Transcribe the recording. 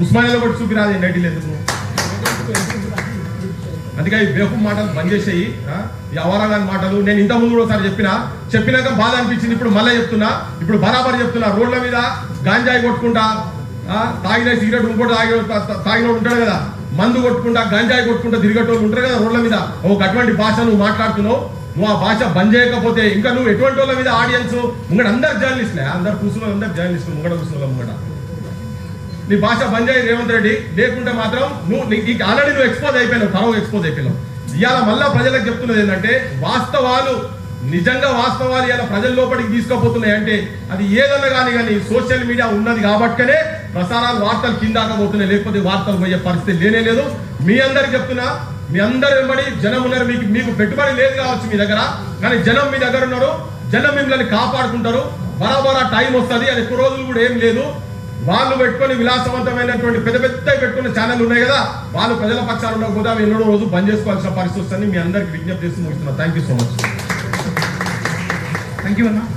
ఉస్మానియాలో కూడా చూపిరాదు ఎన్ఐటీలు ఎందుకు. అందుకే ఈ బేఫు మాటలు బంద్ చేసేయి, ఈ అవరాగాని మాటలు. నేను ఇంతకుముందు కూడా ఒకసారి చెప్పినాక బాధ అనిపించింది, ఇప్పుడు మళ్ళీ చెప్తున్నా, ఇప్పుడు బరాబర్ చెప్తున్నా. రోడ్ల మీద గాంజాయి కొట్టుకుంటా, తాగిన సిగరెట్ ఇంకోటి తాగినోడు ఉంటాడు కదా, మందు కొట్టుకుంటా గంజాయి కొట్టుకుంటా తిరిగేటోళ్ళు ఉంటారు కదా రోడ్ల మీద. ఒక అటువంటి భాష నువ్వు మాట్లాడుతున్నావు. నువ్వు ఆ భాష బంద్ చేయకపోతే ఇంకా నువ్వు ఎటువంటి వాళ్ళ మీద ఆడియన్స్ ముంగడ అందరు జర్నలిస్టులే, అందరు కూర్చున్న అందరు జర్నలిస్టులు ముంగడ కూర్చున్న ముంగడ నీ భాష బంద్ చేయి రేవంత్ రెడ్డి. లేకుంటే మాత్రం ఆల్రెడీ నువ్వు ఎక్స్పోజ్ అయిపోయినావు, తరవ ఎక్స్పోజ్ అయిపోయినావు. ఇవాళ మళ్ళా ప్రజలకు చెప్తున్నది ఏంటంటే వాస్తవాలు, నిజంగా వాస్తవాలు ఇలా ప్రజల లోపలికి తీసుకుపోతున్నాయి అంటే అది ఏదన్నా కానీ సోషల్ మీడియా ఉన్నది కాబట్టినే ప్రసారాలు వార్తలు కిందాకపోతున్నాయి, లేకపోతే వార్తలు పోయే పరిస్థితి లేనే లేదు. మీ అందరికి చెప్తున్నా, మీ అందరు వెంబడి జనం ఉన్నారు. మీకు పెట్టుబడి లేదు కావచ్చు మీ దగ్గర, కానీ జనం మీ దగ్గర ఉన్నారు. జనం మిమ్మల్ని కాపాడుకుంటారు. బరాబరా టైం వస్తుంది, అది ఎక్కువ రోజులు కూడా ఏం లేదు. వాళ్ళు పెట్టుకుని విలాసవంతమైనటువంటి పెద్ద పెట్టుకున్న ఛానల్ ఉన్నాయి కదా, వాళ్ళు ప్రజల పక్షాలు ఉండకపోతే అవి ఎన్నో రోజు బంద్ చేసుకోవాల్సిన పరిస్థితి వస్తుంది. మీ అందరికి విజ్ఞప్తి చేస్తూ ముగిస్తున్నా. Thank you so much. Thank you అన్న.